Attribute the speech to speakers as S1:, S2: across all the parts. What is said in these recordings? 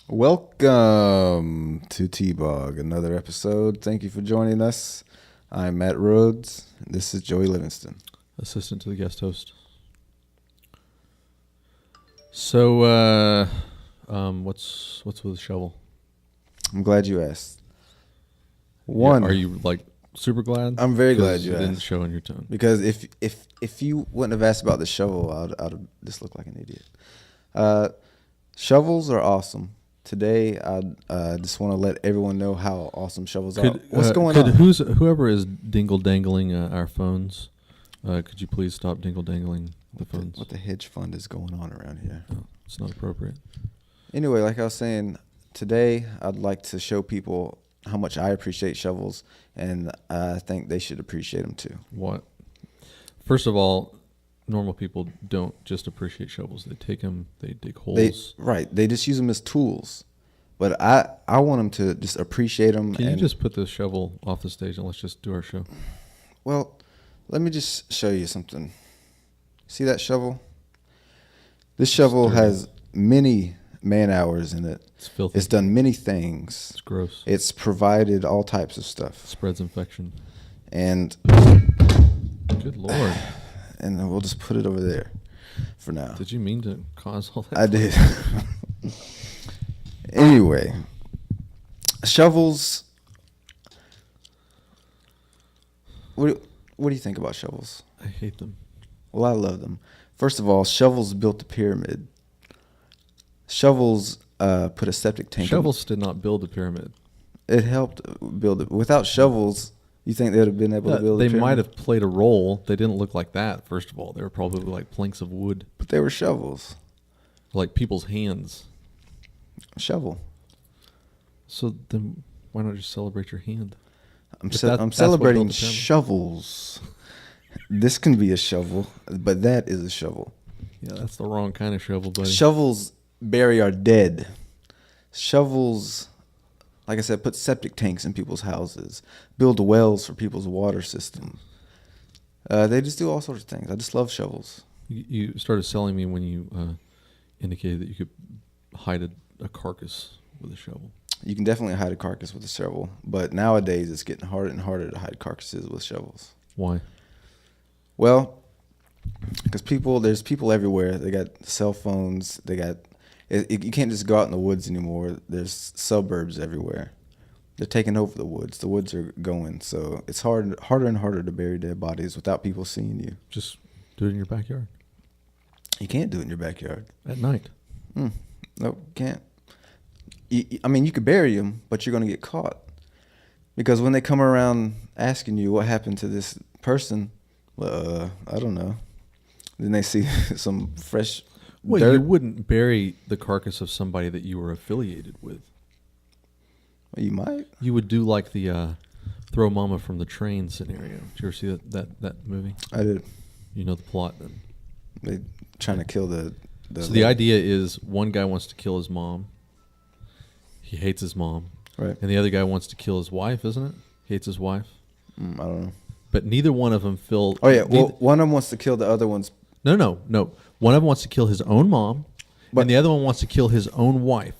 S1: Welcome to TBOG, another episode. Thank you for joining us. I'm Matt Rhodes. This is Joey Livingston.
S2: Assistant to the guest host. So, what's with the shovel?
S1: I'm glad you asked.
S2: Are you like super glad?
S1: I'm very glad you
S2: didn't
S1: asked.
S2: show in your tone.
S1: Because if you wouldn't have asked about the shovel, I'd have just looked like an idiot. Shovels are awesome. Today, I just want to let everyone know how awesome shovels are. What's going on?
S2: Whoever is dingle dangling our phones, could you please stop dingle dangling the phones?
S1: What the hedge fund is going on around here?
S2: No, it's not appropriate.
S1: Anyway, like I was saying, today I'd like to show people how much I appreciate shovels, and I think they should appreciate them too.
S2: What? First of all, normal people don't just appreciate shovels. They take them, they dig holes.
S1: They just use them as tools. But I want them to just appreciate them.
S2: Can you just put the shovel off the stage and let's just do our show?
S1: Well, let me just show you something. See that shovel? This shovel has many man-hours in it.
S2: It's filthy.
S1: It's done many things.
S2: It's gross.
S1: It's provided all types of stuff.
S2: Spreads infection.
S1: And
S2: good Lord.
S1: And we'll just put it over there for now.
S2: Did you mean to cause all that?
S1: I did. Anyway, shovels. What do you think about shovels?
S2: I hate them.
S1: Well, I love them. First of all, shovels built the pyramid. Shovels put a septic tank.
S2: Shovels did not build the pyramid.
S1: It helped build it. Without shovels, you think they would have been able to build the pyramid?
S2: They might have played a role. They didn't look like that, first of all. They were probably like planks of wood.
S1: But they were shovels.
S2: Like people's hands.
S1: Shovel.
S2: So then why not just celebrate your hand?
S1: I'm celebrating shovels. This can be a shovel, but that is a shovel.
S2: Yeah, that's the wrong kind of shovel, buddy.
S1: Shovels bury our dead. Shovels, like I said, put septic tanks in people's houses, build wells for people's water systems. They just do all sorts of things. I just love shovels.
S2: You started selling me when you indicated that you could hide a carcass with a shovel.
S1: You can definitely hide a carcass with a shovel, but nowadays it's getting harder and harder to hide carcasses with shovels.
S2: Why?
S1: Well, because there's people everywhere. They got cell phones. You can't just go out in the woods anymore. There's suburbs everywhere. They're taking over the woods. The woods are going, so it's harder and harder to bury dead bodies without people seeing you.
S2: Just do it in your backyard.
S1: You can't do it in your backyard.
S2: At night.
S1: Nope, can't. You could bury them, but you're going to get caught. Because when they come around asking you what happened to this person, I don't know. Then they see some fresh dirt.
S2: You wouldn't bury the carcass of somebody that you were affiliated with.
S1: Well, you might.
S2: You would do like the throw mama from the train scenario. Did you ever see that movie?
S1: I did.
S2: You know the plot then.
S1: They trying to kill the
S2: So the idea is one guy wants to kill his mom. He hates his mom.
S1: Right.
S2: And the other guy wants to kill his wife, isn't it? He hates his wife.
S1: I don't know.
S2: But neither one of them feel...
S1: Oh, yeah. Well, one of them wants to kill the other one's...
S2: No. One of them wants to kill his own mom, and the other one wants to kill his own wife.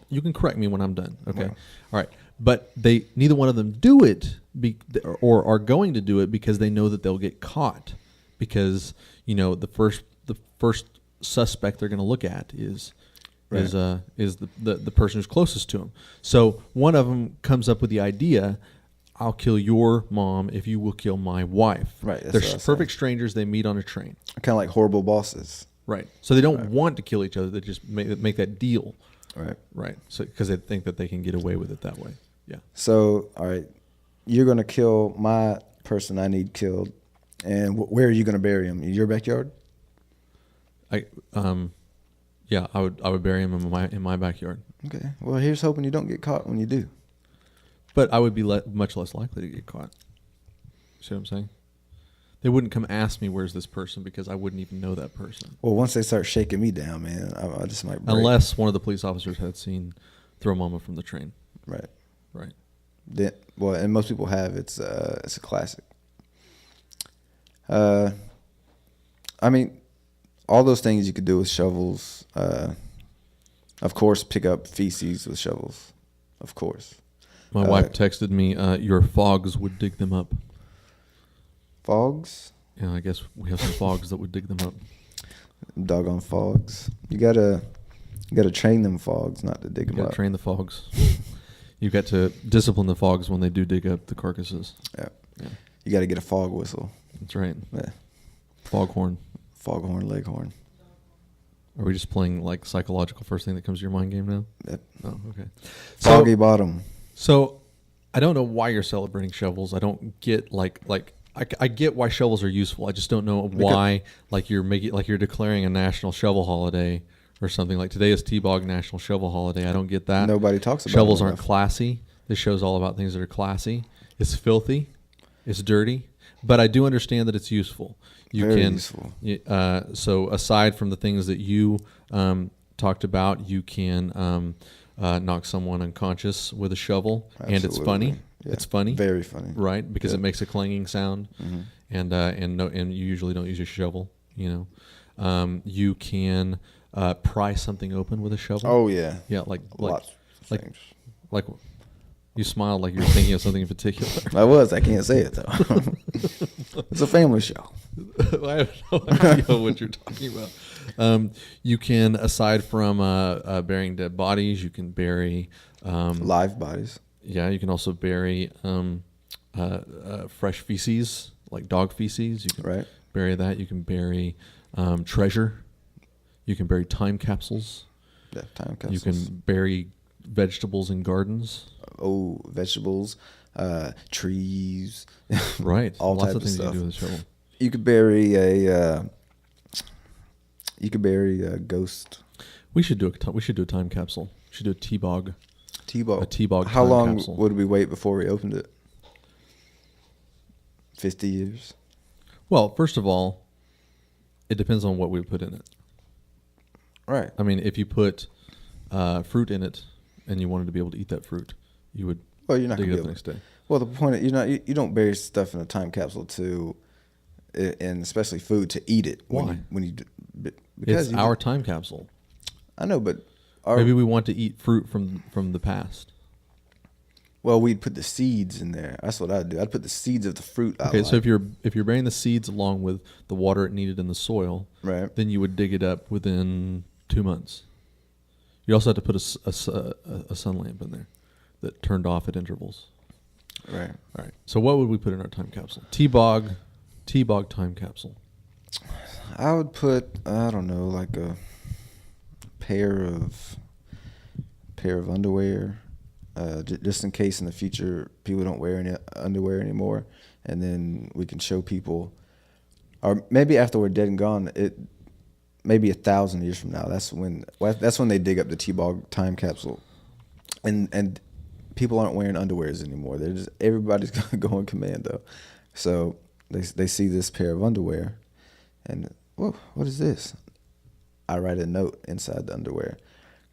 S2: You can correct me when I'm done. Okay.
S1: Well.
S2: All right. But neither one of them do it or are going to do it because they know that they'll get caught. Because, the first suspect they're going to look at is the person who's closest to him. So one of them comes up with the idea, I'll kill your mom if you will kill my wife.
S1: Right.
S2: They're perfect strangers. They meet on a train.
S1: Kind of like horrible bosses.
S2: Right. So they don't want to kill each other. They just make that deal.
S1: Right.
S2: Right. So because they think that they can get away with it that way. Yeah.
S1: So, all right, you're going to kill my person I need killed. And where are you going to bury him? In your backyard?
S2: I would bury him in my backyard.
S1: Okay. Well, here's hoping you don't get caught when you do.
S2: But I would be much less likely to get caught. See what I'm saying? They wouldn't come ask me where's this person because I wouldn't even know that person.
S1: Well, once they start shaking me down, man, I just might break.
S2: Unless one of the police officers had seen Throw Mama from the Train.
S1: Right.
S2: Right.
S1: And most people have. It's a classic. All those things you could do with shovels. Of course, pick up feces with shovels. Of course.
S2: My wife texted me, your fogs would dig them up.
S1: Fogs?
S2: Yeah, I guess we have some fogs that would dig them up.
S1: Doggone fogs. You gotta train them fogs not to dig them
S2: You
S1: up.
S2: got to train the fogs. You got to discipline the fogs when they do dig up the carcasses.
S1: Yeah.
S2: Yeah.
S1: You gotta get a fog whistle.
S2: That's right.
S1: Yeah.
S2: Foghorn.
S1: Foghorn, leghorn.
S2: Are we just playing like psychological first thing that comes to your mind game now?
S1: Yep.
S2: Oh, okay.
S1: Foggy bottom.
S2: So I don't know why you're celebrating shovels. I don't get I get why shovels are useful. I just don't know why you're declaring a national shovel holiday or something. Like today is TBOG National Shovel Holiday. I don't get that.
S1: Nobody talks about
S2: shovels
S1: it
S2: aren't
S1: enough.
S2: classy. This show's all about things that are classy. It's filthy. It's dirty. But I do understand that it's useful.
S1: Very useful.
S2: So aside from the things that you talked about, you can knock someone unconscious with a shovel, and it's
S1: Absolutely.
S2: funny.
S1: Yeah.
S2: It's funny,
S1: Very funny.
S2: right? Because
S1: Yeah.
S2: it makes a clanging sound,
S1: Mhm.
S2: and you usually don't use a shovel. You you can pry something open with a shovel.
S1: Oh yeah.
S2: yeah,
S1: Lots of
S2: like
S1: things.
S2: like you smiled like you were thinking of something in particular.
S1: I can't say it though. It's a family show.
S2: I have no idea what you're talking about. You can, aside from burying dead bodies, you can bury
S1: Live bodies.
S2: Yeah, you can also bury fresh feces, like dog feces. You can
S1: Right.
S2: bury that. You can bury treasure. You can bury time capsules.
S1: Yeah, time
S2: You
S1: capsules.
S2: can bury vegetables in gardens.
S1: Oh, vegetables, trees.
S2: Right.
S1: All
S2: Lots
S1: types
S2: of things
S1: of
S2: you can do
S1: stuff.
S2: with a shovel.
S1: You could bury a ghost.
S2: We should do a time capsule. We should do a TBOG.
S1: T-bog.
S2: A TBOG
S1: How
S2: time
S1: long
S2: capsule.
S1: would we wait before we opened it? 50 years.
S2: Well, first of all, it depends on what we put in it.
S1: Right.
S2: I mean, if you put fruit in it and you wanted to be able to eat that fruit, you would
S1: Well, you're not
S2: dig
S1: gonna
S2: it
S1: be
S2: up the
S1: able.
S2: next day.
S1: Well, the point is, you don't bury stuff in a time capsule and especially food to eat it.
S2: Why?
S1: Because
S2: It's our time capsule.
S1: I know, but
S2: Maybe we want to eat fruit from the past.
S1: well, we'd put the seeds in there. That's what I'd do. I'd put the seeds of the fruit.
S2: Okay, so if you're burying the seeds along with the water it needed in the soil,
S1: right,
S2: then you would dig it up within 2 months. You also have to put a sun lamp in there that turned off at intervals.
S1: right.
S2: All right. So what would we put in our time capsule? TBOG time capsule.
S1: I would put, I don't know, like a pair of underwear, just in case in the future people don't wear any underwear anymore, and then we can show people, or maybe after we're dead and gone, maybe 1,000 years from now. That's when they dig up the T-Bog time capsule, and people aren't wearing underwears anymore. Everybody's gonna go on commando, so they see this pair of underwear, and whoa, what is this? I write a note inside the underwear.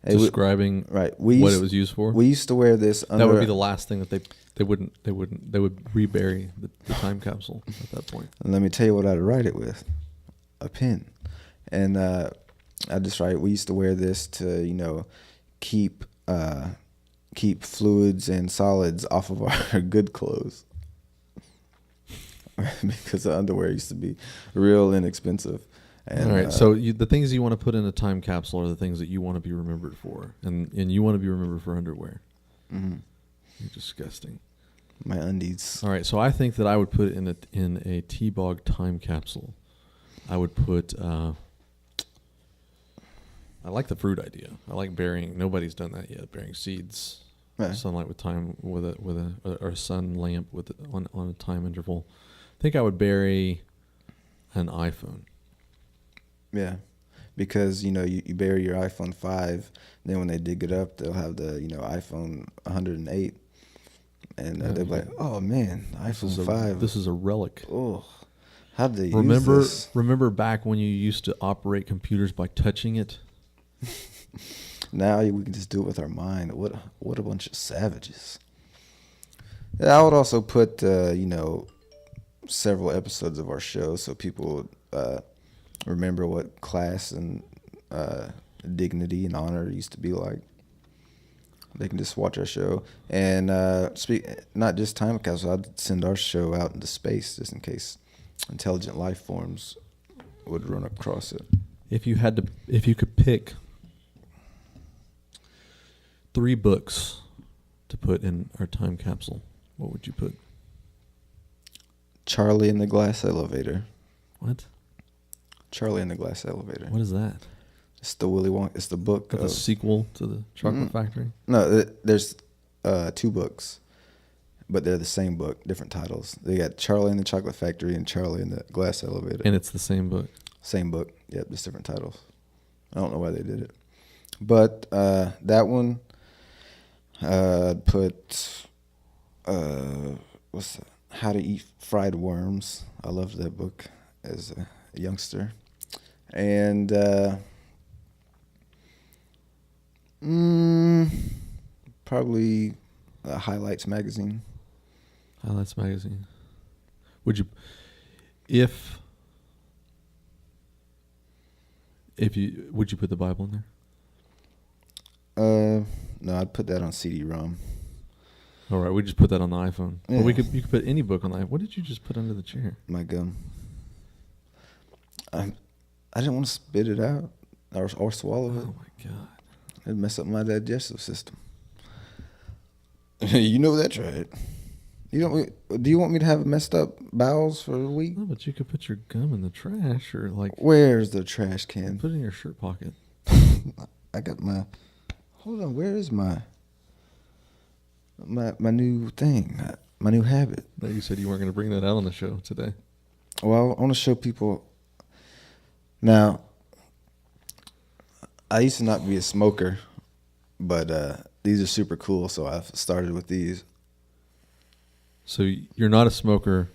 S2: Describing
S1: what
S2: it was used for.
S1: We used to wear this under.
S2: That would be the last thing that they would rebury the time capsule at that point.
S1: And let me tell you what I'd write it with. A pen. And I just write, we used to wear this to, keep fluids and solids off of our good clothes. Because the underwear used to be real inexpensive. And,
S2: all right, so the things you want to put in a time capsule are the things that you want to be remembered for, and you want to be remembered for underwear.
S1: Mm-hmm.
S2: You're disgusting.
S1: My undies.
S2: All right, so I think that I would put in a T-Bog time capsule. I would put. I like the fruit idea. I like burying. Nobody's done that yet. Burying seeds,
S1: Right.
S2: sunlight with time with a sun lamp on a time interval. I think I would bury an iPhone.
S1: Yeah, because you bury your iPhone 5, then when they dig it up, they'll have the iPhone 108, and they'll be like, "Oh man, iPhone 5.
S2: This is a relic."
S1: Oh, how did they use this?
S2: Remember back when you used to operate computers by touching it?
S1: Now we can just do it with our mind. What a bunch of savages. Yeah, I would also put several episodes of our show so people would remember what class and dignity and honor used to be like. They can just watch our show. And not just time capsule, I'd send our show out into space just in case intelligent life forms would run across it.
S2: If you could pick 3 books to put in our time capsule, what would you put?
S1: Charlie and the Glass Elevator.
S2: What?
S1: Charlie and the Glass Elevator.
S2: What is that?
S1: It's the Willy Wonka. It's the book.
S2: The sequel to the Chocolate Factory?
S1: No, there's 2 books, but they're the same book, different titles. They got Charlie and the Chocolate Factory and Charlie and the Glass Elevator.
S2: And it's the same book? Same
S1: book. Yep, just different titles. I don't know why they did it. But that one, put, what's that? How to Eat Fried Worms. I loved that book as a youngster. And probably Highlights magazine.
S2: Highlights magazine. Would you put the Bible in there?
S1: No, I'd put that on CD-ROM.
S2: All right, we just put that on the iPhone.
S1: Yeah.
S2: Or you could put any book on the iPhone. What did you just put under the chair?
S1: My gum. I didn't want to spit it out or swallow it.
S2: Oh my God.
S1: It'd mess up my digestive system. You know that's right. Do you want me to have messed up bowels for a week?
S2: No, but you could put your gum in the trash or like.
S1: Where's the trash can?
S2: Put it in your shirt pocket.
S1: I got my. Hold on. Where is my new thing? My new habit.
S2: That you said you weren't going to bring that out on the show today.
S1: Well, I want to show people. Now, I used to not be a smoker, but these are super cool, so I've started with these.
S2: So you're not a smoker,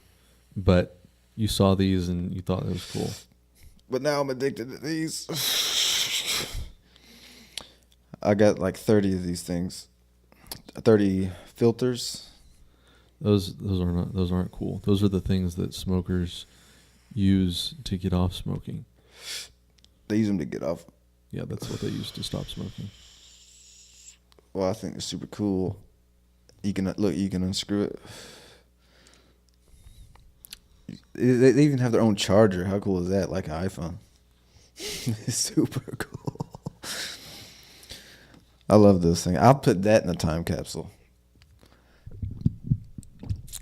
S2: but you saw these and you thought it was cool.
S1: But now I'm addicted to these. I got like 30 of these things. 30 filters.
S2: Those aren't cool. Those are the things that smokers use to get off smoking.
S1: They use them to get off.
S2: Yeah, that's what they use to stop smoking.
S1: Well, I think they're super cool. You can unscrew it. They even have their own charger. How cool is that? Like an iPhone. It's super cool. I love those things. I'll put that in a time capsule.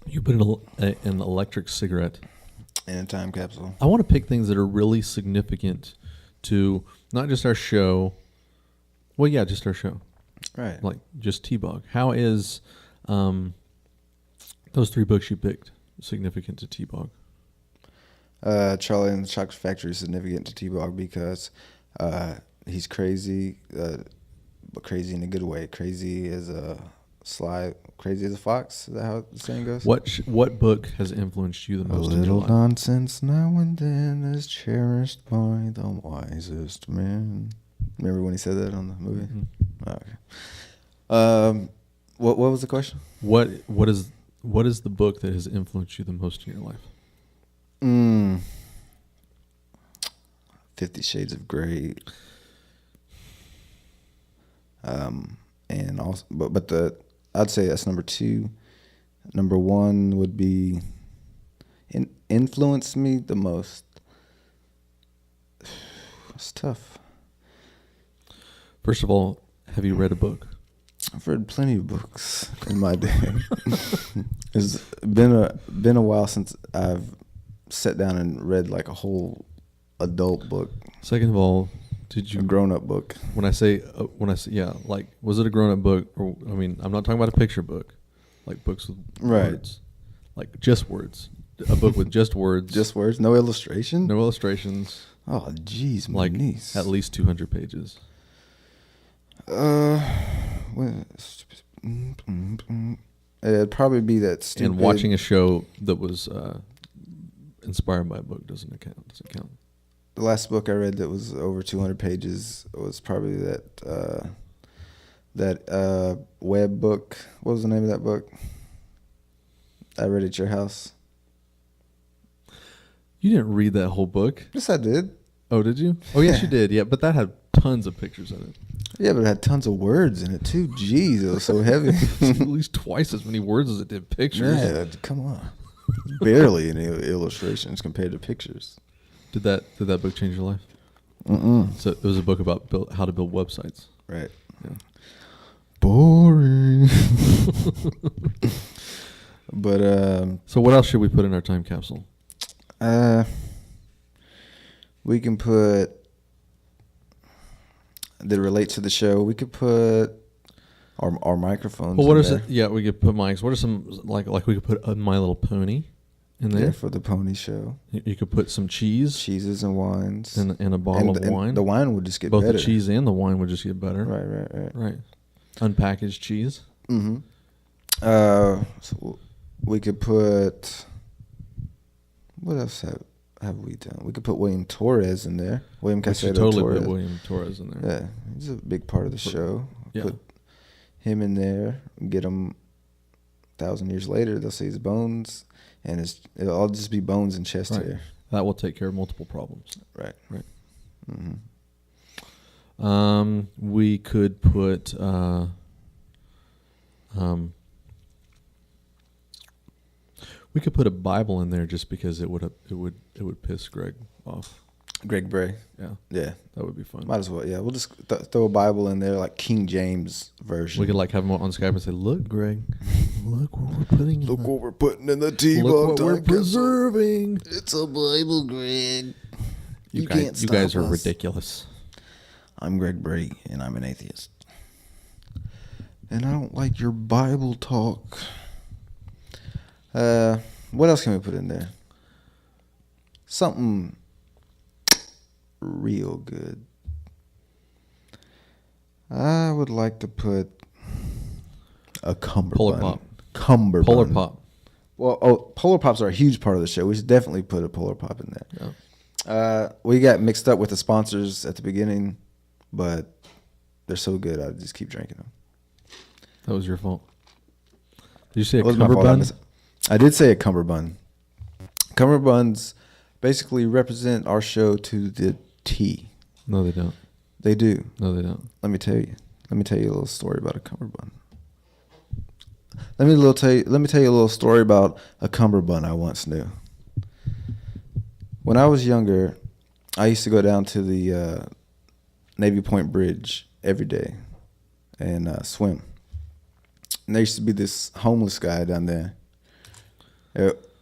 S2: You put an electric cigarette
S1: in a time capsule.
S2: I want to pick things that are really significant to not just our show. Well, yeah, just our show.
S1: Right.
S2: Like just TBOG. How is those 3 books you picked significant to TBOG?
S1: Charlie and the Chocolate Factory is significant to TBOG because he's crazy, but crazy in a good way. Crazy as a fox. Is that how the saying goes?
S2: What book has influenced you the most in your life?
S1: A little nonsense now and then is cherished by the wisest men. Remember when he said that on the movie? Mm-hmm. Oh, okay. What was the question?
S2: What is the book that has influenced you the most in your life?
S1: 50 Shades of Grey. And also, I'd say that's number 2. Number 1 would be influenced me the most. It's tough.
S2: First of all, have you read a book?
S1: I've read plenty of books in my day. It's been a while since I've sat down and read like a whole adult book.
S2: Second of all, did you
S1: a grown-up book?
S2: When I say yeah, like was it a grown-up book? Or I mean, I'm not talking about a picture book, like books with words, like just words. A book with just words.
S1: Just words, no illustration.
S2: No illustrations.
S1: Oh, jeez,
S2: like
S1: niece.
S2: At least 200 pages.
S1: It'd probably be that stupid.
S2: And watching a show that was inspired by a book doesn't count.
S1: The last book I read that was over 200 pages was probably that web book. What was the name of that book? I read at your house.
S2: You didn't read that whole book.
S1: Yes, I did.
S2: Oh, did you? Oh, yes, you did. Yeah, but that had tons of pictures in it.
S1: Yeah, but it had tons of words in it too. Jeez, it was so heavy.
S2: At least twice as many words as it did pictures.
S1: Yeah, come on. Barely any illustrations compared to pictures.
S2: Did that book change your life? So it was a book about how to build websites.
S1: Right.
S2: Yeah.
S1: Boring. But
S2: so what else should we put in our time capsule?
S1: We can put that relates to the show. We could put our microphones.
S2: Well, what
S1: in
S2: is
S1: there.
S2: it? Yeah, we could put mics. What are some like we could put a My Little Pony in there?
S1: Yeah, for the pony show.
S2: You could put some cheeses
S1: and wines,
S2: and a bottle of wine.
S1: The wine would just get
S2: both
S1: better.
S2: The cheese and the wine would just get better.
S1: Right.
S2: Unpackaged cheese.
S1: Mm-hmm. So we could put. What else have we done? We could put William Torres in there. William Casado
S2: totally
S1: Torres.
S2: put William Torres in there.
S1: Yeah, he's a big part of the show.
S2: Yeah.
S1: Put him in there. Get him 1,000 years later. They'll see his bones, and it'll all just be bones and chest hair.
S2: That will take care of multiple problems.
S1: Right.
S2: Mm-hmm. We could put. We could put a Bible in there just because it would piss Greg off.
S1: Greg Bray. Yeah.
S2: That would be fun.
S1: Might as well. Yeah, we'll just throw a Bible in there, like King James version.
S2: We could like have him on Skype and say, "Look, Greg, look what we're putting.
S1: Look what we're putting in the TBOG.
S2: Look what we're preserving.
S1: It's a Bible, Greg. You
S2: guys are ridiculous.
S1: I'm Greg Bray, and I'm an atheist. And I don't like your Bible talk. What else can we put in there? Something real good. I would like to put a cummerbund.
S2: Polar Pop.
S1: Cummerbund.
S2: Polar Pop.
S1: Well, Polar Pops are a huge part of the show. We should definitely put a Polar Pop in there. Yeah. We got mixed up with the sponsors at the beginning, but they're so good, I just keep drinking them.
S2: That was your fault. Did you say a
S1: That was my fault.
S2: cummerbund?
S1: I did say a cummerbund. Cummerbuns basically represent our show to the T.
S2: No, they don't.
S1: They do.
S2: No, they don't.
S1: Let me tell you. Let me tell you a little story about a cummerbund. Let me tell you a little story about a cummerbund I once knew. When I was younger, I used to go down to the Navy Point Bridge every day and swim. And there used to be this homeless guy down there.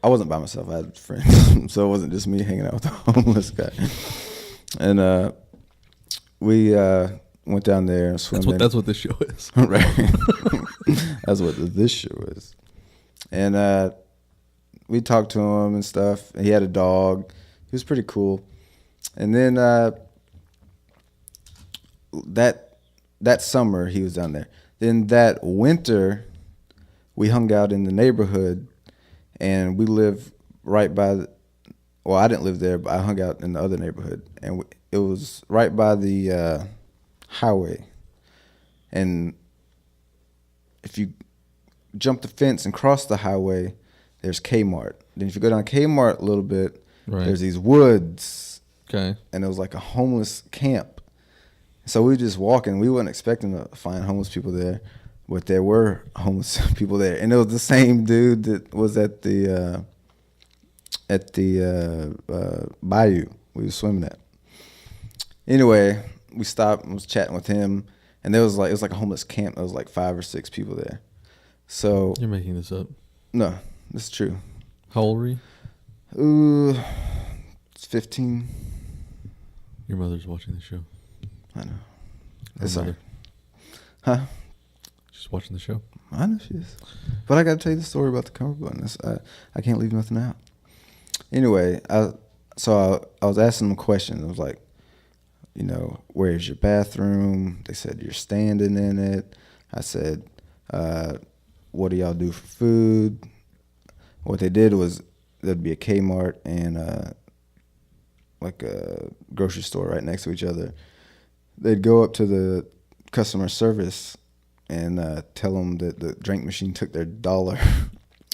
S1: I wasn't by myself. I had friends. So it wasn't just me hanging out with the homeless guy. And we went down there and swam.
S2: That's what this show is.
S1: Right. That's what this show is. And we talked to him and stuff. And he had a dog. He was pretty cool. And then that summer he was down there. Then that winter we hung out in the neighborhood, and we lived right by I didn't live there, but I hung out in the other neighborhood, and it was right by the highway. And if you jump the fence and cross the highway, there's Kmart. Then if you go down Kmart a little bit, there's these woods.
S2: Okay.
S1: And it was like a homeless camp. So we were just walking. We weren't expecting to find homeless people there, but there were homeless people there. And it was the same dude that was at the bayou we were swimming at. Anyway, we stopped and was chatting with him, and it was like a homeless camp. There was like 5 or 6 people there. So
S2: you're making this up.
S1: No, this is true.
S2: How old were you?
S1: It's 15.
S2: Your mother's watching the show.
S1: I know.
S2: Her mother.
S1: Huh?
S2: She's watching the show.
S1: I know she is. But I got to tell you the story about the cummerbund. I can't leave nothing out. Anyway, I was asking them questions. I was like, where's your bathroom? They said, you're standing in it. I said, what do y'all do for food? What they did was there'd be a Kmart and like a grocery store right next to each other. They'd go up to the customer service and tell them that the drink machine took their $1,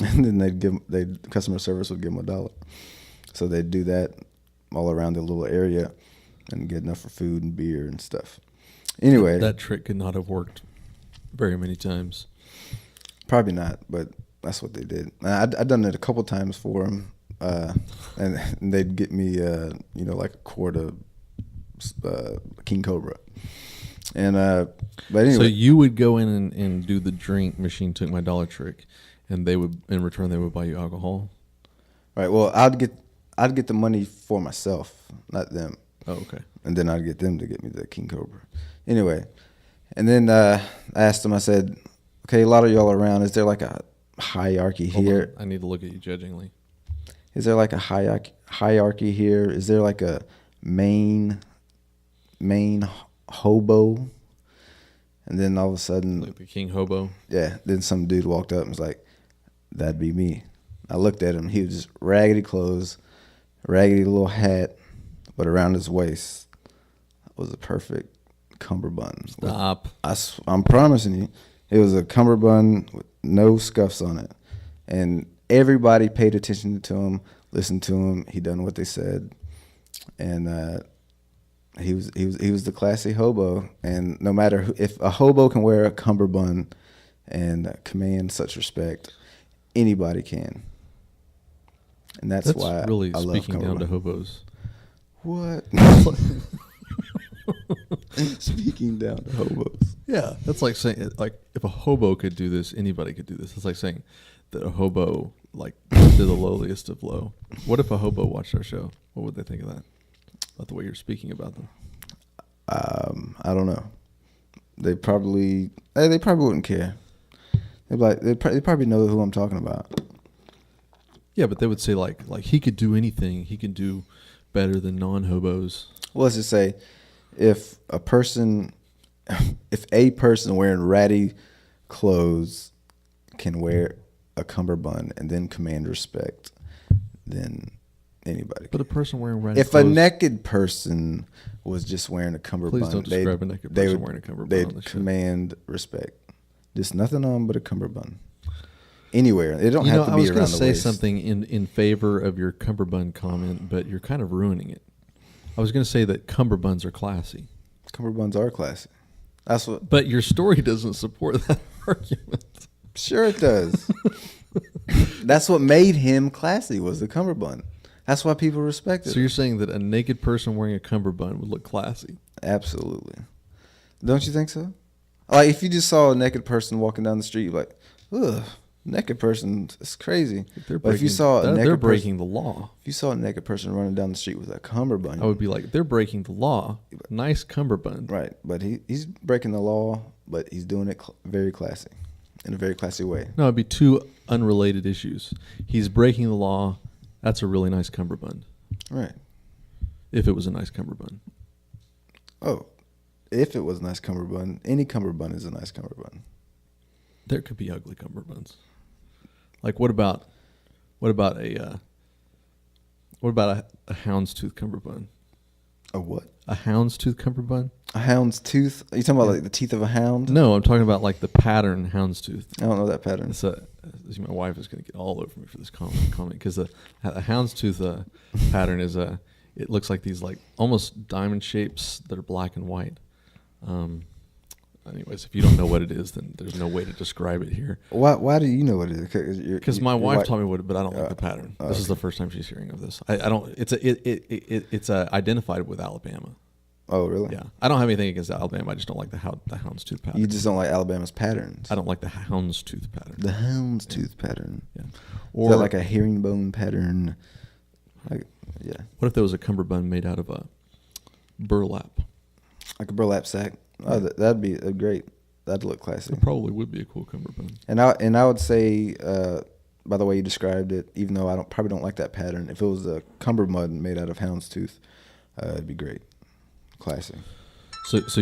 S1: and then customer service would give them $1. So they'd do that all around the little area. and get enough for food and beer and stuff. Anyway,
S2: that trick could not have worked very many times.
S1: Probably not, but that's what they did. I'd done it a couple times for them, and they'd get me, like a quart of King Cobra. And but anyway,
S2: so you would go in and do the drink machine took my dollar trick, and they would in return they would buy you alcohol.
S1: Right. Well, I'd get the money for myself, not them.
S2: Oh, okay.
S1: And then I'd get them to get me the King Cobra. Anyway, and then I asked them. I said, "Okay, a lot of y'all are around. Is there like a hierarchy here?
S2: I need to look at you judgingly.
S1: Is there like a hierarchy here? Is there like a main hobo?" And then all of a sudden,
S2: Like the king hobo.
S1: yeah. Then some dude walked up and was like, "That'd be me." I looked at him. He was just raggedy clothes, raggedy little hat, but around his waist was a perfect cummerbund.
S2: Stop.
S1: I'm promising you, it was a cummerbund with no scuffs on it, and everybody paid attention to him, listened to him. He done what they said, and he was the classy hobo. And no matter if a hobo can wear a cummerbund and command such respect, anybody can. And that's why
S2: really
S1: I love
S2: speaking down to
S1: cummerbund.
S2: hobos.
S1: What? Speaking down to hobos.
S2: Yeah, that's like saying like if a hobo could do this, anybody could do this. It's like saying that a hobo like did the lowliest of low. What if a hobo watched our show? What would they think of that? About the way you're speaking about them.
S1: I don't know. They probably wouldn't care. They probably know who I'm talking about.
S2: Yeah, but they would say like he could do anything. He can do better than non-hobos.
S1: Well, let's just say if a person wearing ratty clothes can wear a cummerbund and then command respect, then anybody
S2: But
S1: can.
S2: a person wearing ratty
S1: If
S2: clothes.
S1: a naked person was just wearing a cummerbund,
S2: Please don't describe a naked person wearing a cummerbund on the
S1: they'd
S2: show.
S1: command respect. Just nothing on but a cummerbund. Anywhere. They don't have to
S2: I
S1: be
S2: was
S1: around
S2: going to
S1: the
S2: say
S1: waist.
S2: something in favor of your cummerbund comment, but you're kind of ruining it. I was going to say that cummerbunds are classy.
S1: Cummerbunds are classy. That's what.
S2: But your story doesn't support that argument.
S1: Sure, it does. That's what made him classy, was the cummerbund. That's why people respected
S2: So
S1: him.
S2: you're saying that a naked person wearing a cummerbund would look classy?
S1: Absolutely. Don't you think so? Like, if you just saw a naked person walking down the street, you're like, ugh, naked person, it's crazy. But if you saw a naked
S2: they're
S1: person,
S2: breaking the law.
S1: if you saw a naked person running down the street with a cummerbund,
S2: I would be like, they're breaking the law. Nice cummerbund.
S1: right? But he's breaking the law, but he's doing it very classy, in a very classy way.
S2: No, it'd be two unrelated issues. He's breaking the law. That's a really nice cummerbund.
S1: Right.
S2: If it was a nice cummerbund.
S1: Oh, if it was a nice cummerbund, any cummerbund is a nice cummerbund.
S2: There could be ugly cummerbunds. Like what about a houndstooth cummerbund?
S1: A what?
S2: A houndstooth cummerbund?
S1: A hound's tooth? Are you talking about like the teeth of a hound?
S2: No, I'm talking about like the pattern houndstooth.
S1: I don't know that pattern.
S2: It's my wife is going to get all over me for this comment because a houndstooth pattern is it looks like these like almost diamond shapes that are black and white. Anyways, if you don't know what it is, then there's no way to describe it here.
S1: Why do you know what it is?
S2: Because my wife taught me what, but I don't like the pattern. This is
S1: okay.
S2: the first time she's hearing of this. I don't. It's identified with Alabama.
S1: Oh, really?
S2: Yeah, I don't have anything against Alabama. I just don't like the houndstooth pattern.
S1: You just don't like Alabama's patterns.
S2: I don't like the houndstooth pattern.
S1: The hound's tooth pattern.
S2: Yeah.
S1: Is
S2: Or
S1: that like a herringbone pattern? Like, yeah.
S2: what if there was a cummerbund made out of a burlap?
S1: Like a burlap sack. Oh, that'd be great. That'd look classy.
S2: It probably would be a cool cummerbund.
S1: And I would say, by the way you described it, even though I probably don't like that pattern, if it was a cummerbund made out of houndstooth, it'd be great. Classy.
S2: So you're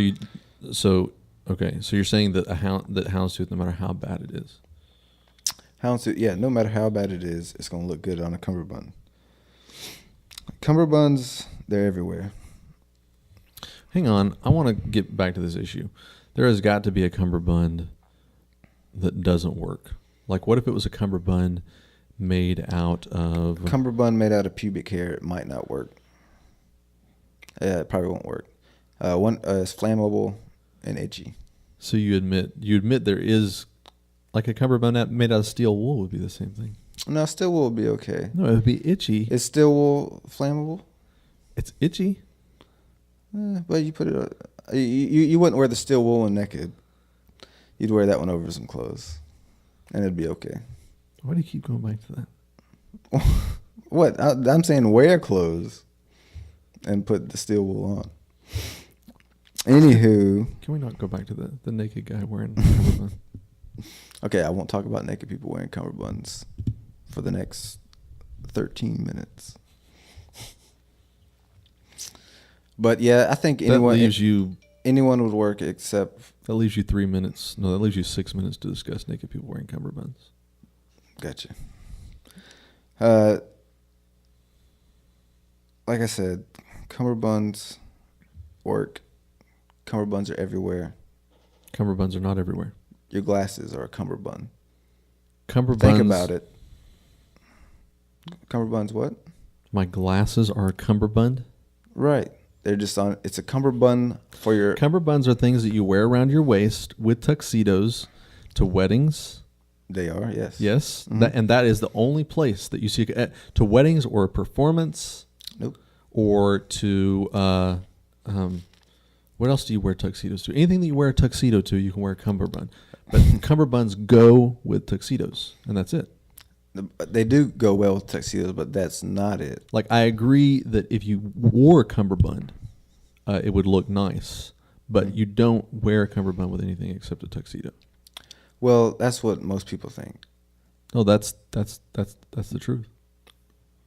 S2: saying that houndstooth, no matter how bad it is.
S1: Houndstooth, yeah, no matter how bad it is, it's gonna look good on a cummerbund. Cummerbunds, they're everywhere.
S2: Hang on, I want to get back to this issue. There has got to be a cummerbund that doesn't work. Like, what if it was a cummerbund made out of...
S1: Cummerbund made out of pubic hair, it might not work. It probably won't work. One is flammable and itchy.
S2: So you admit there is like a cummerbund made out of steel wool would be the same thing.
S1: No, steel wool would be okay.
S2: No, it would be itchy.
S1: Is steel wool flammable?
S2: It's itchy.
S1: But you put it. You wouldn't wear the steel wool one naked. You'd wear that one over some clothes, and it'd be okay.
S2: Why do you keep going back to that?
S1: What? I'm saying wear clothes and put the steel wool on. Anywho.
S2: Can we not go back to the naked guy wearing a cummerbund?
S1: Okay, I won't talk about naked people wearing cummerbunds for the next 13 minutes. But yeah, I think anyone would work except...
S2: That leaves you 3 minutes. No, that leaves you 6 minutes to discuss naked people wearing cummerbunds.
S1: Gotcha. Like I said, cummerbunds work. Cummerbunds are everywhere.
S2: Cummerbunds are not everywhere.
S1: Your glasses are a cummerbund.
S2: Cummerbunds.
S1: Think about it. Cummerbunds what?
S2: My glasses are a cummerbund?
S1: Right. They're just on. It's a cummerbund for your...
S2: Cummerbunds are things that you wear around your waist with tuxedos to weddings.
S1: They are, yes.
S2: Yes.
S1: Mm-hmm.
S2: That is the only place that you see to weddings or a performance.
S1: Nope.
S2: Or to... what else do you wear tuxedos to? Anything that you wear a tuxedo to, you can wear a cummerbund. But cummerbunds go with tuxedos, and that's it.
S1: They do go well with tuxedos, but that's not it.
S2: Like, I agree that if you wore a cummerbund, it would look nice. But you don't wear a cummerbund with anything except a tuxedo.
S1: Well, that's what most people think.
S2: No, that's the truth.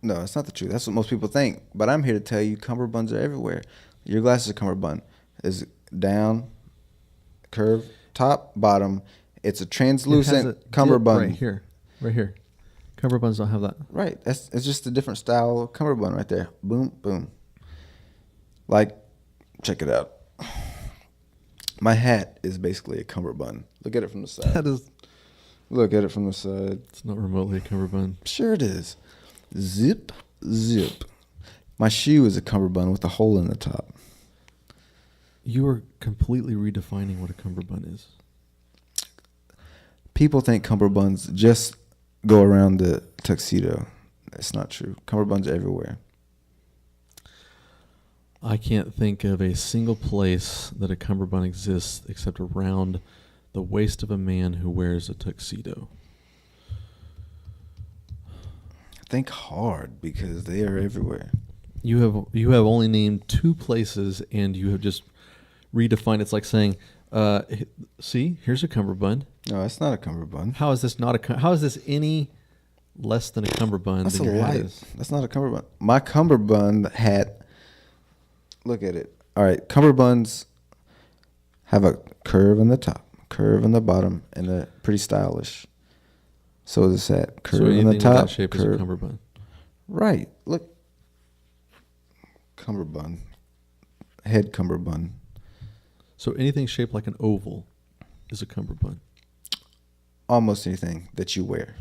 S1: No, it's not the truth. That's what most people think. But I'm here to tell you, cummerbunds are everywhere. Your glasses are cummerbund. Is down, curve, top, bottom. It's a translucent cummerbund.
S2: Right here. Cummerbunds don't have that.
S1: Right. It's just a different style of cummerbund right there. Boom, boom. Like, check it out. My hat is basically a cummerbund. Look at it from the side.
S2: That is.
S1: Look at it from the side.
S2: It's not remotely a cummerbund.
S1: Sure it is. Zip, zip. My shoe is a cummerbund with a hole in the top.
S2: You are completely redefining what a cummerbund is.
S1: People think cummerbunds just go around the tuxedo. That's not true. Cummerbunds are everywhere.
S2: I can't think of a single place that a cummerbund exists except around the waist of a man who wears a tuxedo.
S1: Think hard because they are everywhere.
S2: You have only named 2 places, and you have just redefined. It's like saying, "See, here's a cummerbund."
S1: No, it's not a cummerbund.
S2: How is this not a? How is this any less than a cummerbund?
S1: That's
S2: than
S1: a
S2: your hat
S1: light.
S2: is?
S1: That's not a cummerbund. My cummerbund hat. Look at it. All right, cummerbunds have a curve in the top, curve in the bottom, and they're pretty stylish. So this hat, curve
S2: So
S1: in the
S2: anything with
S1: top,
S2: that shape is a cummerbund.
S1: Right. Look. Cummerbund. Head cummerbund.
S2: So anything shaped like an oval is a cummerbund.
S1: Almost anything that you wear.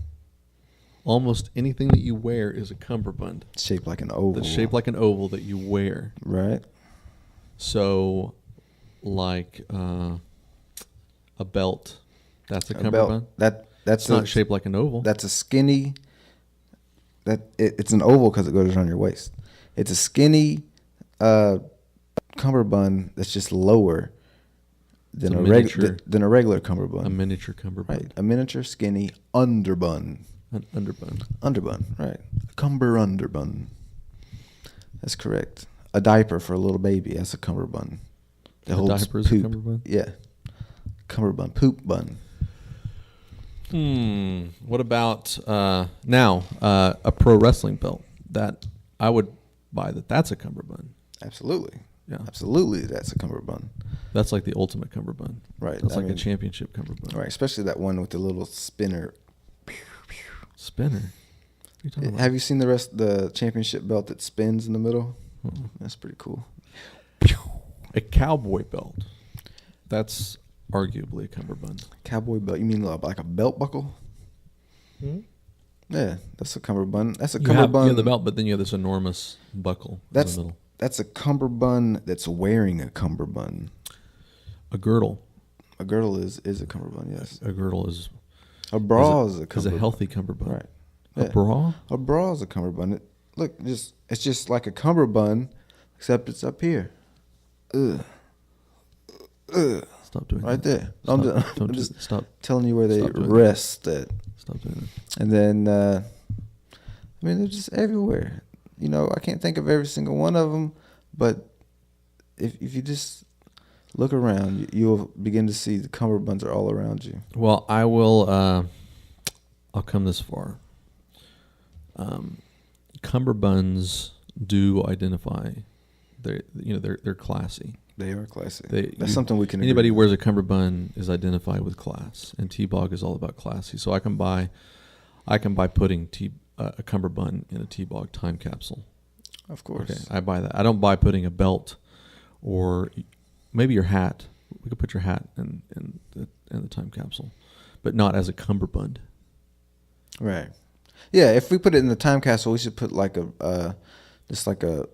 S2: Almost anything that you wear is a cummerbund.
S1: Shaped like an oval.
S2: That's shaped like an oval that you wear.
S1: Right.
S2: So, like a belt, that's a cummerbund.
S1: That's
S2: not shaped like an oval.
S1: That's a skinny. It's an oval because it goes around your waist. It's a skinny cummerbund that's just lower than a regular cummerbund.
S2: A miniature cummerbund.
S1: Right. A miniature skinny underbund.
S2: An underbund.
S1: Underbund. Right. A cumber-underbund. That's correct. A diaper for a little baby. That's a cummerbund.
S2: A diaper is a cummerbund?
S1: Yeah. Cummerbund. Poop bun.
S2: What about now a pro wrestling belt? That I would buy that's a cummerbund.
S1: Absolutely.
S2: Yeah.
S1: Absolutely, that's a cummerbund.
S2: That's like the ultimate cummerbund.
S1: Right.
S2: That's like a championship cummerbund.
S1: Right, especially that one with the little spinner.
S2: Spinner? What are you talking about?
S1: Have you seen the championship belt that spins in the middle?
S2: Uh-uh.
S1: That's pretty cool.
S2: A cowboy belt. That's arguably a cummerbund.
S1: Cowboy belt? You mean like a belt buckle?
S2: Hmm?
S1: Yeah, that's a cummerbund. That's a
S2: You
S1: cummerbund.
S2: have the belt, but then you have this enormous buckle in the middle.
S1: that's a cummerbund that's wearing a cummerbund.
S2: A girdle.
S1: A girdle is a cummerbund, yes.
S2: A girdle is
S1: A bra is a
S2: is a
S1: cummerbund.
S2: healthy cummerbund.
S1: Right.
S2: A
S1: Yeah.
S2: bra?
S1: A bra is a cummerbund. It's just like a cummerbund, except it's up here. Ugh. Ugh.
S2: Stop doing
S1: Right
S2: that.
S1: there.
S2: Stop,
S1: I'm just
S2: stop.
S1: telling you where they
S2: Stop doing
S1: rest at.
S2: Stop doing that.
S1: And then, I mean, they're just everywhere. You know, I can't think of every single one of them, but if you just look around, you'll begin to see the cummerbunds are all around you.
S2: Well, I will. I'll come this far. Cummerbunds do identify. They're classy.
S1: They are classy.
S2: That's
S1: something we can.
S2: Anybody who
S1: agree
S2: wears a cummerbund is identified with class, and TBOG is all about classy. So I can buy putting a cummerbund in a TBOG time capsule.
S1: with. Of course.
S2: Okay, I buy that. I don't buy putting a belt or maybe your hat. We could put your hat in the time capsule, but not as a cummerbund.
S1: Right. Yeah. If we put it in the time capsule, we should put like the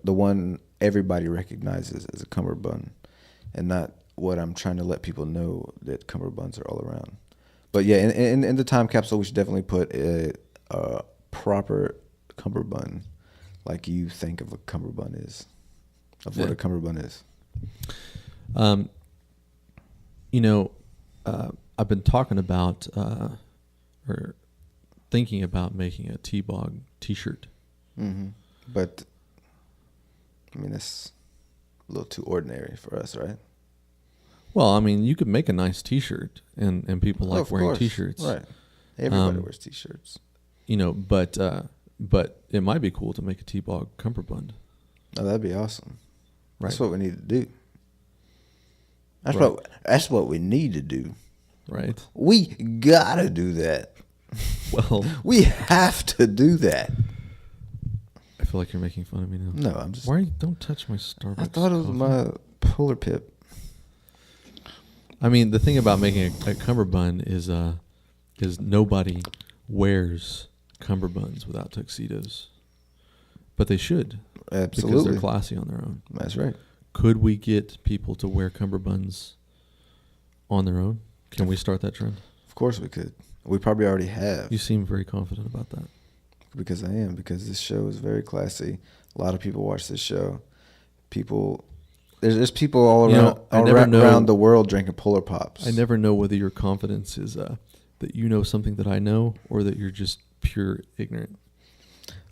S1: one everybody recognizes as a cummerbund, and not what I'm trying to let people know that cummerbunds are all around. But yeah, in the time capsule, we should definitely put a proper cummerbund, like you think of a cummerbund is, what a cummerbund is.
S2: I've been talking about or thinking about making a TBOG T-shirt.
S1: Mm-hmm. But I mean, that's a little too ordinary for us, right?
S2: Well, I mean, you could make a nice T-shirt, and people like
S1: Of
S2: wearing
S1: course.
S2: T-shirts,
S1: Right? Everybody wears T-shirts.
S2: But it might be cool to make a TBOG cummerbund.
S1: Oh, that'd be awesome.
S2: Right.
S1: That's what we need to do.
S2: Right.
S1: That's what we need to do.
S2: Right.
S1: We gotta do that.
S2: Well,
S1: We have to do that.
S2: I feel like you're making fun of me now.
S1: No, I'm just.
S2: Why don't touch my Starbucks?
S1: I thought it was
S2: coffee.
S1: my polar pip.
S2: I mean, the thing about making a cummerbund is nobody wears cummerbunds without tuxedos, but they should because
S1: Absolutely.
S2: they're classy on their own.
S1: That's right.
S2: Could we get people to wear cummerbunds on their own? Can we start that trend?
S1: Of course we could. We probably already have.
S2: You seem very confident about that.
S1: Because I am. Because this show is very classy. A lot of people watch this show. There's people all around, around the world drinking Polar Pops.
S2: I never know whether your confidence is that you know something that I know or that you're just pure ignorant.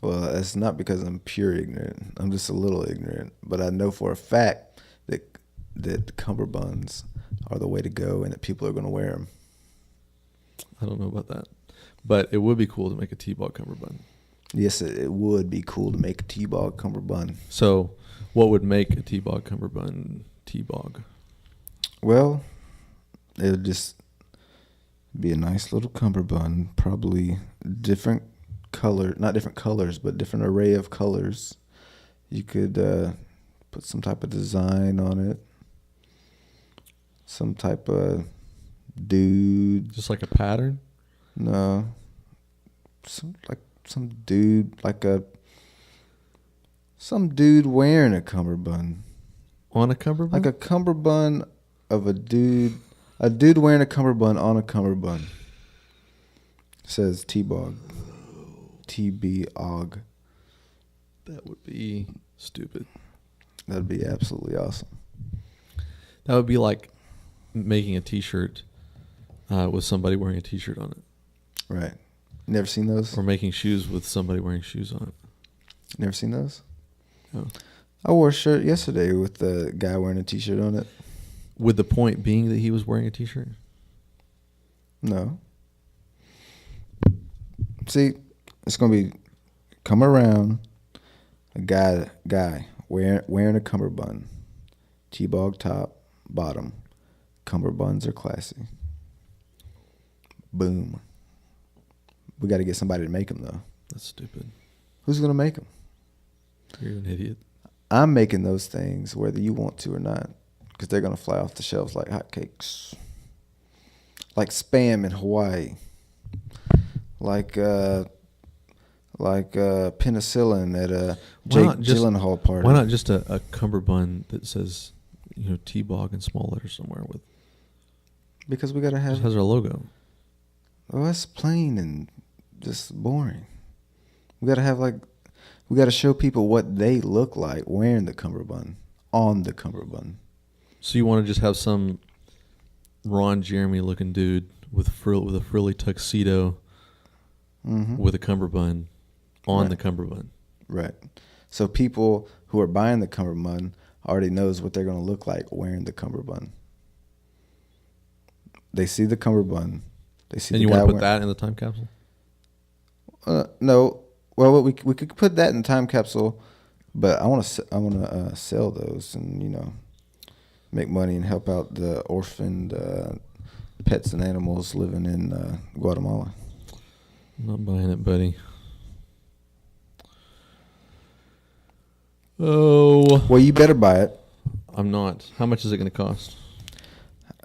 S1: Well, it's not because I'm pure ignorant. I'm just a little ignorant. But I know for a fact that cummerbunds are the way to go and that people are going to wear them.
S2: I don't know about that. But it would be cool to make a T-ball cummerbund.
S1: Yes, it would be cool to make a T-ball cummerbund.
S2: So what would make a T-ball cummerbund T-bog?
S1: Well, it would just be a nice little cummerbund, probably different color, not different colors, but different array of colors. You could put some type of design on it, some type of dude.
S2: Just like a pattern?
S1: No, some dude wearing a cummerbund.
S2: On a cummerbund?
S1: Like a cummerbund of a dude wearing a cummerbund on a cummerbund. It says TBOG. TBOG.
S2: That would be stupid.
S1: That'd be absolutely awesome.
S2: That would be like making a T-shirt with somebody wearing a T-shirt on it.
S1: Right. Never seen those?
S2: Or making shoes with somebody wearing shoes on it.
S1: Never seen those?
S2: No.
S1: I wore a shirt yesterday with the guy wearing a T-shirt on it.
S2: With the point being that he was wearing a T-shirt?
S1: No. See, it's going to be come around a guy wearing a cummerbund. T-bog top, bottom. Cummerbunds are classy. Boom. We got to get somebody to make them, though.
S2: That's stupid.
S1: Who's going to make them?
S2: You're an idiot.
S1: I'm making those things whether you want to or not, because they're going to fly off the shelves like hotcakes. Like Spam in Hawaii. Like like penicillin at a
S2: Why
S1: Jake
S2: not just-
S1: Gyllenhaal party.
S2: Why not just a cummerbund that says, TBOG in small letters somewhere with
S1: Because we gotta
S2: just
S1: have.
S2: has our logo.
S1: Oh, that's plain and just boring. We gotta show people what they look like wearing the cummerbund on the cummerbund.
S2: So you want to just have some Ron Jeremy looking dude with a frilly tuxedo with a cummerbund on
S1: Right.
S2: the cummerbund.
S1: Right. So people who are buying the cummerbund already knows what they're gonna look like wearing the cummerbund. They see the cummerbund. They see.
S2: And
S1: the
S2: you
S1: guy
S2: want to put
S1: wearing,
S2: that in the time capsule?
S1: No. Well, we could put that in the time capsule, but I want to sell those and make money and help out the orphaned pets and animals living in Guatemala.
S2: I'm not buying it, buddy. Oh,
S1: Well, you better buy it.
S2: I'm not. How much is it going to cost?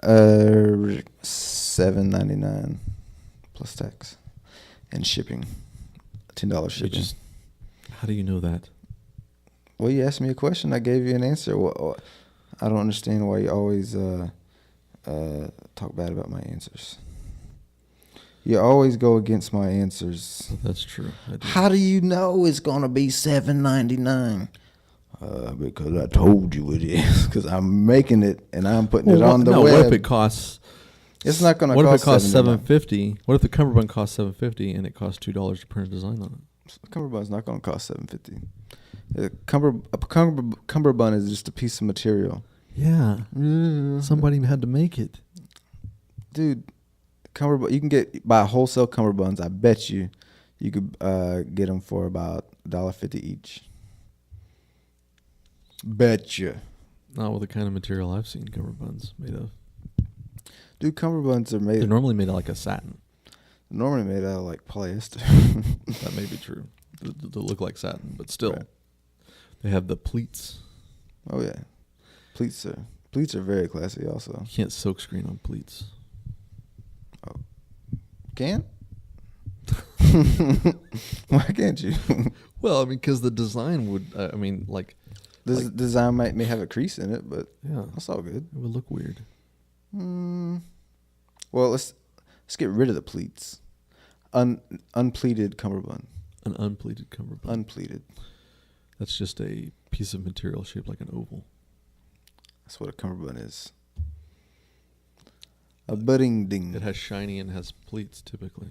S1: $7.99 plus tax and shipping. $10 shipping.
S2: How do you know that?
S1: Well, you asked me a question. I gave you an answer. Well, I don't understand why you always talk bad about my answers. You always go against my answers.
S2: That's true. I do.
S1: How do you know it's gonna be $7.99? Because I told you it is. Because I'm making it and I'm putting it on the web.
S2: What if it costs?
S1: It's not gonna.
S2: What
S1: cost
S2: if it costs
S1: $7.99?
S2: $7.50? What if the cummerbund costs $7.50 and it costs $2 to print a design on it?
S1: The cummerbund's not gonna cost $7.50. A cummerbund is just a piece of material.
S2: Yeah. Somebody had to make it.
S1: Dude, cummerbund. You can buy wholesale cummerbunds. I bet you could get them for about $1.50 each. Betcha.
S2: Not with the kind of material I've seen cummerbunds made of.
S1: Dude, cummerbunds are
S2: They're
S1: made
S2: normally made of like a satin.
S1: normally made out of like polyester.
S2: That may be true. They look like satin, but still,
S1: Right.
S2: they have the pleats.
S1: Oh yeah, pleats are very classy. Also,
S2: You can't silkscreen on pleats.
S1: can't. Why can't you?
S2: Well, I mean, because the design would.
S1: This design may have a crease in it, but
S2: Yeah,
S1: that's all good.
S2: it would look weird.
S1: Well, let's get rid of the pleats. Unpleated cummerbund.
S2: An unpleated cummerbund.
S1: Unpleated.
S2: That's just a piece of material shaped like an oval.
S1: That's what a cummerbund is. A budding ding.
S2: It has shiny and has pleats typically.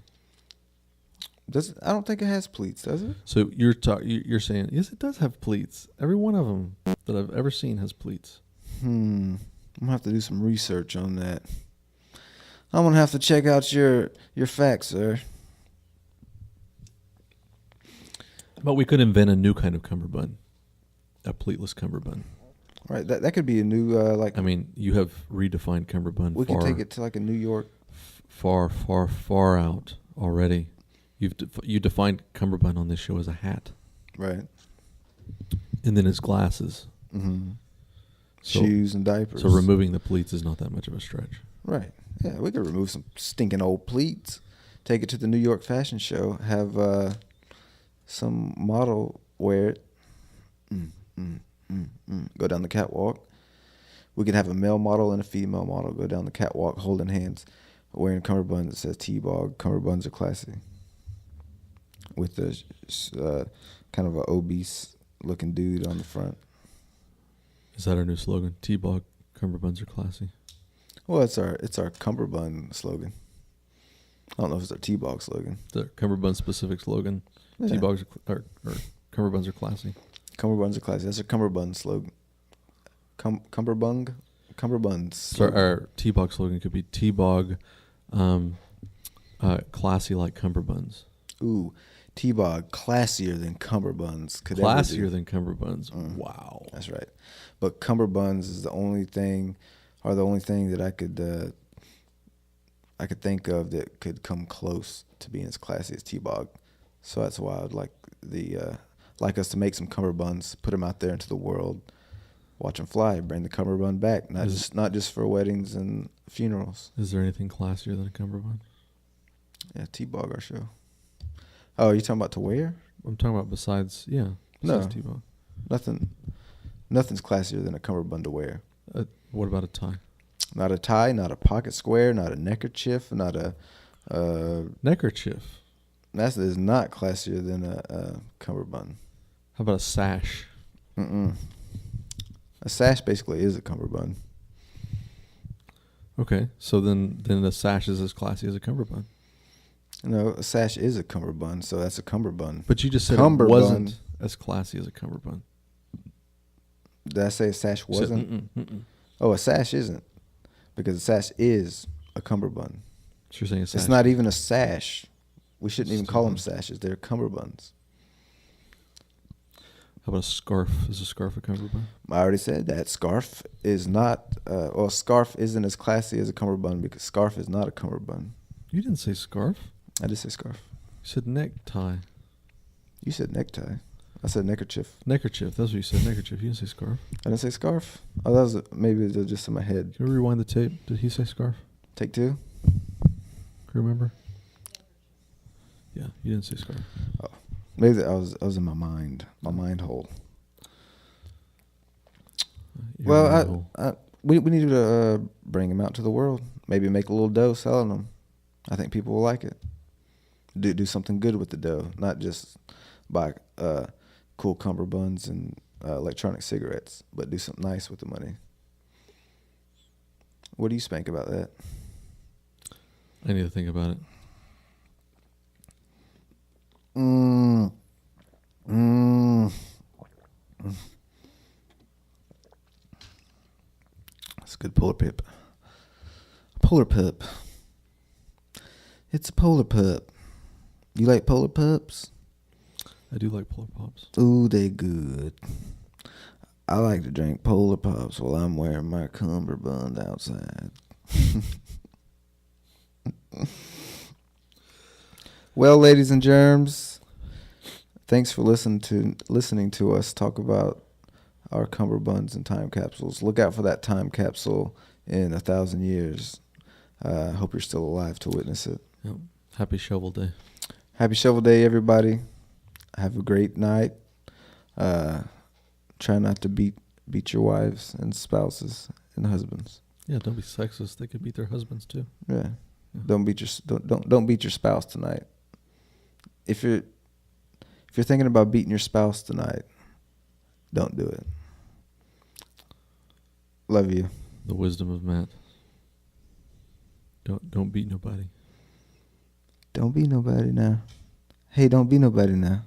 S1: I don't think it has pleats, does it?
S2: So you're saying yes, it does have pleats. Every one of them that I've ever seen has pleats.
S1: I'm gonna have to do some research on that. I'm gonna have to check out your facts, sir.
S2: But we could invent a new kind of cummerbund, a pleatless cummerbund.
S1: Right, that could be a new
S2: I mean, you have redefined cummerbund.
S1: we could take it to like a New York.
S2: far out already. You defined cummerbund on this show as a hat,
S1: Right.
S2: and then as glasses.
S1: Mm-hmm.
S2: So-
S1: Shoes and diapers.
S2: So removing the pleats is not that much of a stretch.
S1: Right. Yeah, we could remove some stinking old pleats, take it to the New York Fashion Show, have some model wear it, go down the catwalk. We could have a male model and a female model go down the catwalk holding hands, wearing a cummerbund that says TBOG. Cummerbunds are classy. With the kind of an obese looking dude on the front.
S2: Is that our new slogan? TBOG cummerbunds are classy.
S1: Well, it's our cummerbund slogan. I don't know if it's our T-Bog slogan.
S2: The cummerbund specific slogan.
S1: Yeah.
S2: T-bogs or cummerbunds are classy.
S1: Cummerbunds are classy. That's our cummerbund slogan. Cummerbunds.
S2: So our T-bog slogan could be T-bog, classy like cummerbunds.
S1: Ooh, T-Bog classier than cummerbunds. Could ever
S2: Classier
S1: be.
S2: than cummerbunds. Wow.
S1: That's right. But cummerbunds is the only thing that I could think of that could come close to being as classy as T-Bog. So that's why I'd like us to make some cummerbunds, put them out there into the world, watch them fly, bring the cummerbund back, not just for weddings and funerals.
S2: Is there anything classier than a cummerbund?
S1: Yeah, T-Bog our show. Oh, you talking about to wear?
S2: I'm talking about besides
S1: No.
S2: T-bog.
S1: Nothing's classier than a cummerbund to wear.
S2: What about a tie?
S1: Not a tie, not a pocket square, not a neckerchief, not a
S2: Neckerchief.
S1: that is not classier than a cummerbund.
S2: How about a sash?
S1: Mm-mm. A sash basically is a cummerbund.
S2: Okay, so then a sash is as classy as a cummerbund.
S1: No, a sash is a cummerbund, so that's a cummerbund.
S2: But you just said
S1: Cummerbund.
S2: it wasn't as classy as a cummerbund.
S1: Did I say a sash wasn't?
S2: Mm-mm.
S1: Oh, a sash isn't, because a sash is a cummerbund.
S2: So you're saying a sash?
S1: It's not even a sash. We shouldn't even call them sashes. They're cummerbunds.
S2: How about a scarf? Is a scarf a cummerbund?
S1: I already said that. Scarf is not, scarf isn't as classy as a cummerbund because scarf is not a cummerbund.
S2: You didn't say scarf.
S1: I did say scarf.
S2: You said necktie.
S1: You said necktie. I said neckerchief.
S2: Neckerchief. That's what you said. Neckerchief. You didn't say scarf.
S1: I didn't say scarf. Oh, that was maybe it was just in my head.
S2: Can you rewind the tape? Did he say scarf?
S1: Take two.
S2: Can you remember? Yeah, you didn't say scarf.
S1: Oh, maybe I was in my mind hole. Well, we need to bring them out to the world. Maybe make a little dough selling them. I think people will like it. Do something good with the dough, not just buy cool cummerbunds and electronic cigarettes, but do something nice with the money. What do you spank about that?
S2: I need to think about it.
S1: That's a good polar pip. Polar pup. It's a polar pup. You like polar pups?
S2: I do like Polar Pops.
S1: Ooh, they good. I like to drink Polar Pops while I'm wearing my cummerbund outside. Well, ladies and germs, thanks for listening to us talk about our cummerbunds and time capsules. Look out for that time capsule in 1,000 years. Hope you're still alive to witness it.
S2: Yep. Happy Shovel Day.
S1: Happy Shovel Day, everybody. Have a great night. Try not to beat your wives and spouses and husbands.
S2: Yeah, don't be sexist. They could beat their husbands too.
S1: Yeah. Don't beat your spouse tonight. If you're thinking about beating your spouse tonight, don't do it. Love you.
S2: The wisdom of Matt. Don't beat nobody.
S1: Don't be nobody now. Hey, don't be nobody now.